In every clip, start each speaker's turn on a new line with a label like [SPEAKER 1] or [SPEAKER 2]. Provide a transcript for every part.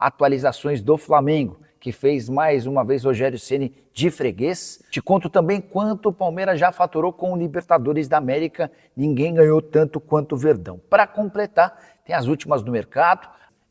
[SPEAKER 1] atualizações do Flamengo, que fez mais uma vez Rogério Ceni de freguês. Te conto também quanto o Palmeiras já faturou com o Libertadores da América. Ninguém ganhou tanto quanto o Verdão. Para completar, tem as últimas do mercado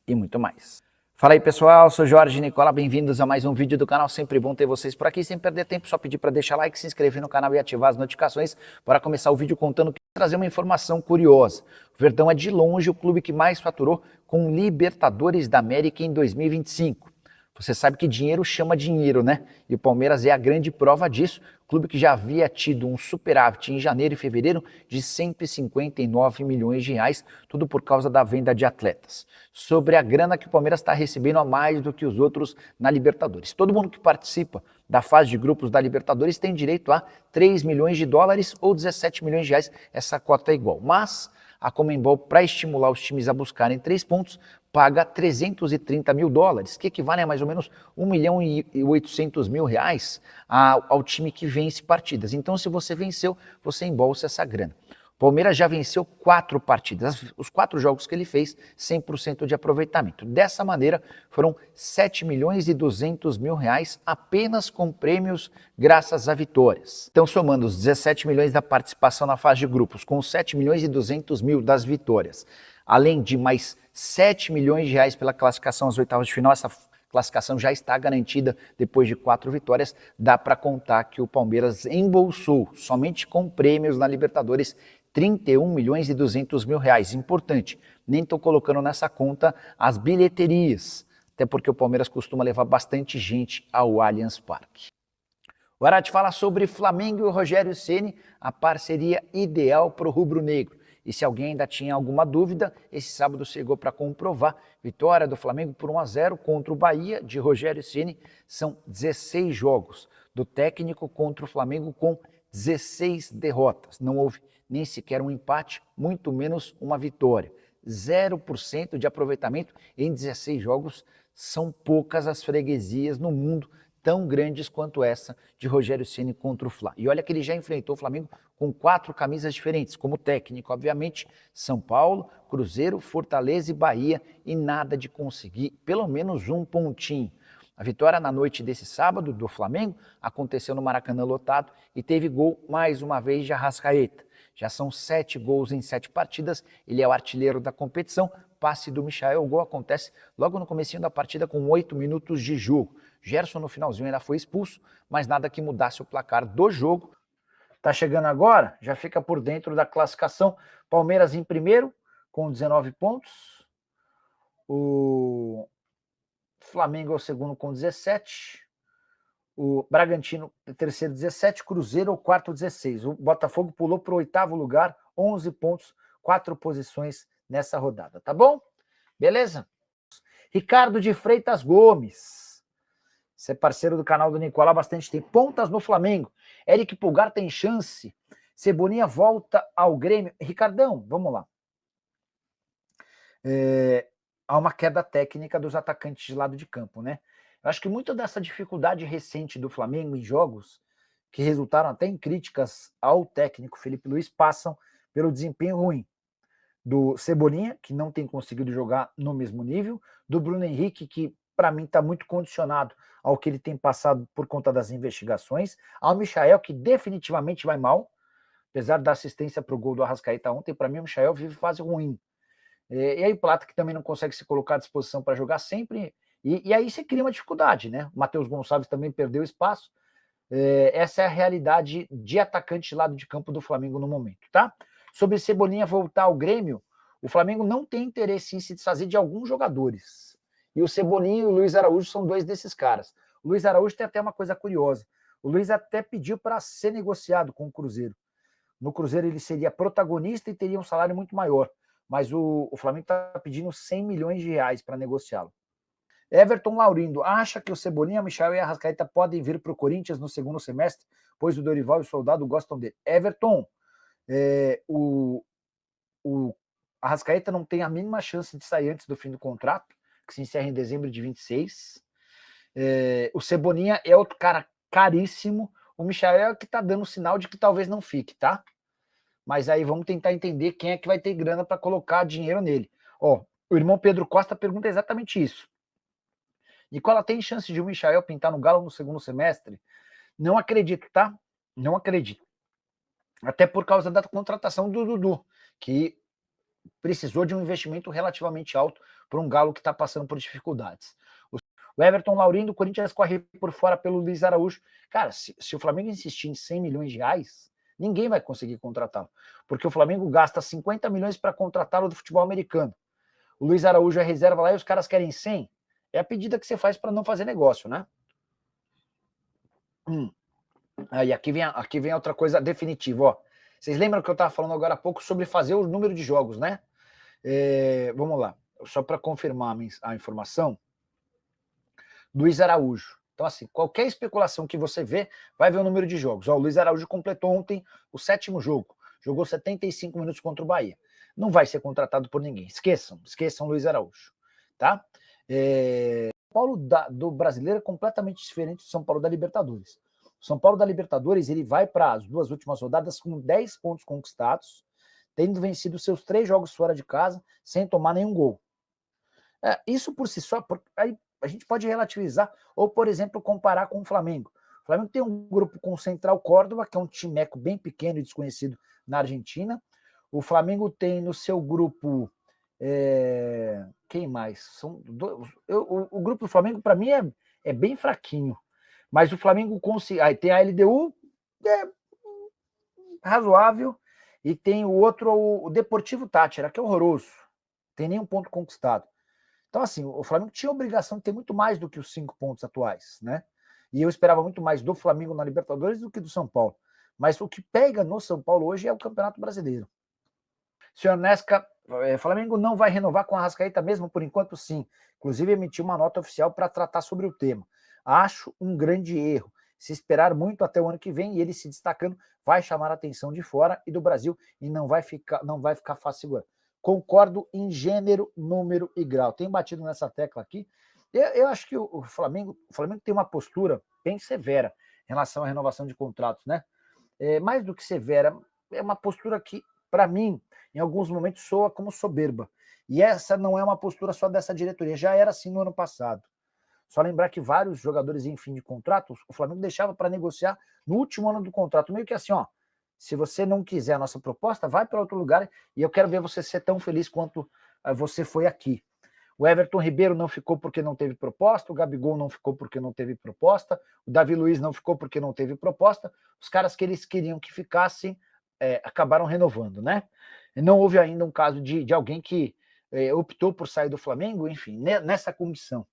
[SPEAKER 1] e muito mais. Fala aí pessoal, sou Jorge Nicola, bem-vindos a mais um vídeo do canal, sempre bom ter vocês por aqui, sem perder tempo, só pedir para deixar like, se inscrever no canal e ativar as notificações para começar o vídeo contando que trazer uma informação curiosa. O Verdão é de longe o clube que mais faturou com Libertadores da América em 2025. Você sabe que dinheiro chama dinheiro, né? E o Palmeiras é a grande prova disso, clube que já havia tido um superávit em janeiro e fevereiro de 159 milhões de reais, tudo por causa da venda de atletas. Sobre a grana que o Palmeiras está recebendo a mais do que os outros na Libertadores. Todo mundo que participa da fase de grupos da Libertadores tem direito a 3 milhões de dólares ou 17 milhões de reais, essa cota é igual. Mas a Conmebol, para estimular os times a buscarem 3 pontos, paga 330 mil dólares, que equivale a mais ou menos 1 milhão e 800 mil reais ao time que vence partidas. Então, se você venceu, você embolsa essa grana. O Palmeiras já venceu 4 partidas, os 4 jogos que ele fez, 100% de aproveitamento. Dessa maneira, foram 7 milhões e 200 mil reais apenas com prêmios graças a vitórias. Então, somando os 17 milhões da participação na fase de grupos com os 7 milhões e 200 mil das vitórias, além de mais 7 milhões de reais pela classificação às oitavas de final, essa classificação já está garantida depois de 4 vitórias, dá para contar que o Palmeiras embolsou, somente com prêmios na Libertadores, 31 milhões e 200 mil reais. Importante, nem estou colocando nessa conta as bilheterias, até porque o Palmeiras costuma levar bastante gente ao Allianz Parque. Agora te fala sobre Flamengo e o Rogério Ceni, a parceria ideal para o rubro-negro. E se alguém ainda tinha alguma dúvida, esse sábado chegou para comprovar. Vitória do Flamengo por 1-0 contra o Bahia, de Rogério Ceni. São 16 jogos do técnico contra o Flamengo com 16 derrotas. Não houve nem sequer um empate, muito menos uma vitória. 0% de aproveitamento em 16 jogos. São poucas as freguesias no mundo tão grandes quanto essa de Rogério Ceni contra o Fla. E olha que ele já enfrentou o Flamengo com 4 camisas diferentes, como técnico, obviamente, São Paulo, Cruzeiro, Fortaleza e Bahia, e nada de conseguir pelo menos um pontinho. A vitória na noite desse sábado do Flamengo aconteceu no Maracanã lotado e teve gol mais uma vez de Arrascaeta. Já são 7 gols em 7 partidas, ele é o artilheiro da competição. Passe do Michael, o gol acontece logo no comecinho da partida com 8 minutos de jogo. Gerson no finalzinho ainda foi expulso, mas nada que mudasse o placar do jogo. Tá chegando agora, já fica por dentro da classificação. Palmeiras em primeiro, com 19 pontos. O Flamengo é o segundo com 17. O Bragantino terceiro 17, Cruzeiro é o quarto 16. O Botafogo pulou para o 8º lugar, 11 pontos, 4 posições nessa rodada, tá bom? Beleza? Ricardo de Freitas Gomes. Você é parceiro do canal do Nicola há bastante tempo. Pontas no Flamengo. Eric Pulgar tem chance. Cebolinha volta ao Grêmio. Ricardão, vamos lá. Há uma queda técnica dos atacantes de lado de campo, né? Eu acho que muito dessa dificuldade recente do Flamengo em jogos, que resultaram até em críticas ao técnico Felipe Luiz, passam pelo desempenho ruim do Cebolinha, que não tem conseguido jogar no mesmo nível, do Bruno Henrique, que para mim está muito condicionado ao que ele tem passado por conta das investigações, ao Michael, que definitivamente vai mal, apesar da assistência para o gol do Arrascaeta ontem, para mim o Michael vive fase ruim. E aí o Plata, que também não consegue se colocar à disposição para jogar sempre, e aí você cria uma dificuldade, né? O Matheus Gonçalves também perdeu espaço. Essa é a realidade de atacante de lado de campo do Flamengo no momento, tá? Sobre Cebolinha voltar ao Grêmio, o Flamengo não tem interesse em se desfazer de alguns jogadores. E o Cebolinha e o Luiz Araújo são 2 desses caras. O Luiz Araújo tem até uma coisa curiosa. O Luiz até pediu para ser negociado com o Cruzeiro. No Cruzeiro ele seria protagonista e teria um salário muito maior. Mas o Flamengo está pedindo 100 milhões de reais para negociá-lo. Everton Laurindo, acha que o Cebolinha, Michael e Arrascaeta podem vir para o Corinthians no segundo semestre, pois o Dorival e o Soldado gostam dele? Everton, o Arrascaeta não tem a mínima chance de sair antes do fim do contrato, que se encerra em dezembro de 26. O Cebolinha é outro cara caríssimo. O Michael é que está dando sinal de que talvez não fique, tá? Mas aí vamos tentar entender quem é que vai ter grana para colocar dinheiro nele. O irmão Pedro Costa pergunta exatamente isso. Nicola, tem chance de o Michael pintar no Galo no segundo semestre? Não acredito, tá? Não acredito. Até por causa da contratação do Dudu, que precisou de um investimento relativamente alto para um Galo que está passando por dificuldades. O Everton Laurinho do Corinthians corre por fora pelo Luiz Araújo. Cara, se o Flamengo insistir em 100 milhões de reais, ninguém vai conseguir contratá-lo, porque o Flamengo gasta 50 milhões para contratá-lo do futebol americano. O Luiz Araújo é reserva lá e os caras querem 100. É a pedida que você faz para não fazer negócio, né? Aí aqui vem outra coisa definitiva, ó. Vocês lembram que eu estava falando agora há pouco sobre fazer o número de jogos, né? Vamos lá, só para confirmar a informação. Luiz Araújo. Então, assim, qualquer especulação que você vê, vai ver o número de jogos. Ó, o Luiz Araújo completou ontem o 7º jogo. Jogou 75 minutos contra o Bahia. Não vai ser contratado por ninguém. Esqueçam Luiz Araújo. Tá? São Paulo do brasileiro é completamente diferente do São Paulo da Libertadores. O São Paulo da Libertadores, ele vai para as 2 últimas rodadas com 10 pontos conquistados, tendo vencido seus 3 jogos fora de casa, sem tomar nenhum gol. Isso por si só, aí a gente pode relativizar, ou, por exemplo, comparar com o Flamengo. O Flamengo tem um grupo com o Central Córdoba, que é um timeco bem pequeno e desconhecido na Argentina. O Flamengo tem no seu grupo... quem mais? O grupo do Flamengo, para mim, é bem fraquinho. Mas o Flamengo consegue... Aí tem a LDU, razoável, e tem o outro, o Deportivo Táchira, que é horroroso. Tem nenhum ponto conquistado. Então, assim, o Flamengo tinha a obrigação de ter muito mais do que os 5 pontos atuais, né? E eu esperava muito mais do Flamengo na Libertadores do que do São Paulo. Mas o que pega no São Paulo hoje é o Campeonato Brasileiro. Senhor Nesca, Flamengo não vai renovar com a Arrascaeta mesmo? Por enquanto, sim. Inclusive, emitiu uma nota oficial para tratar sobre o tema. Acho um grande erro. Se esperar muito até o ano que vem e ele se destacando, vai chamar a atenção de fora e do Brasil e não vai ficar fácil segurar. Concordo em gênero, número e grau. Tenho batido nessa tecla aqui. Eu acho que o Flamengo tem uma postura bem severa em relação à renovação de contratos, né? Mais do que severa, é uma postura que, para mim, em alguns momentos soa como soberba. E essa não é uma postura só dessa diretoria, já era assim no ano passado. Só lembrar que vários jogadores em fim de contrato, o Flamengo deixava para negociar no último ano do contrato, meio que assim, ó, se você não quiser a nossa proposta, vai para outro lugar e eu quero ver você ser tão feliz quanto você foi aqui. O Everton Ribeiro não ficou porque não teve proposta, o Gabigol não ficou porque não teve proposta, o Davi Luiz não ficou porque não teve proposta, os caras que eles queriam que ficassem acabaram renovando, né? Não houve ainda um caso de alguém que optou por sair do Flamengo, enfim, nessa condição.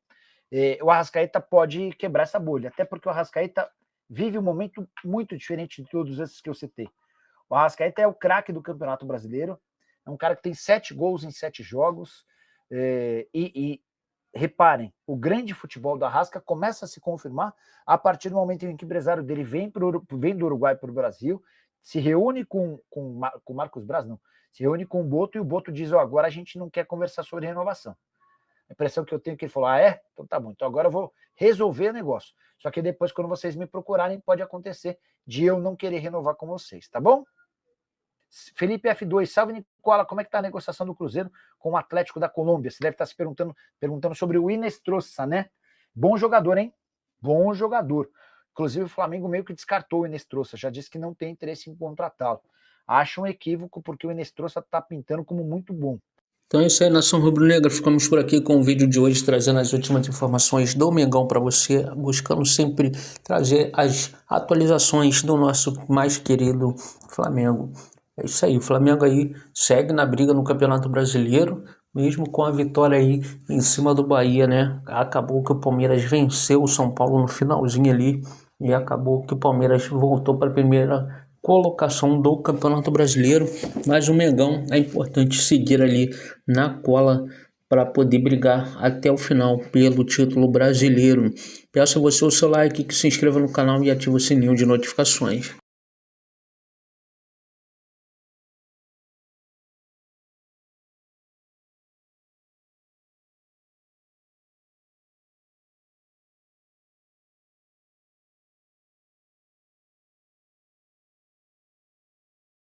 [SPEAKER 1] O Arrascaeta pode quebrar essa bolha, até porque o Arrascaeta vive um momento muito diferente de todos esses que eu citei. O Arrascaeta é o craque do Campeonato Brasileiro, é um cara que tem 7 gols em 7 jogos, e reparem, o grande futebol do Arrasca começa a se confirmar a partir do momento em que o empresário dele vem do Uruguai para o Brasil, se reúne com o Marcos Braz, não, se reúne com o Boto e o Boto diz, agora a gente não quer conversar sobre renovação. A impressão que eu tenho é que ele falou, então tá bom, então agora eu vou resolver o negócio. Só que depois, quando vocês me procurarem, pode acontecer de eu não querer renovar com vocês, tá bom? Felipe F2, salve Nicola, como é que tá a negociação do Cruzeiro com o Atlético da Colômbia? Você deve estar se perguntando sobre o Inestrosa, né? Bom jogador, hein? Bom jogador. Inclusive o Flamengo meio que descartou o Inestrosa, já disse que não tem interesse em contratá-lo. Acho um equívoco porque o Inestrosa tá pintando como muito bom.
[SPEAKER 2] Então é isso aí, Nação Rubro-Negra. Ficamos por aqui com o vídeo de hoje, trazendo as últimas informações do Mengão para você, buscando sempre trazer as atualizações do nosso mais querido Flamengo. É isso aí, o Flamengo aí segue na briga no Campeonato Brasileiro, mesmo com a vitória aí em cima do Bahia, né? Acabou que o Palmeiras venceu o São Paulo no finalzinho ali e acabou que o Palmeiras voltou para a primeira colocação do Campeonato Brasileiro, mas o Mengão é importante seguir ali na cola para poder brigar até o final pelo título brasileiro. Peço a você o seu like, que se inscreva no canal e ative o sininho de notificações.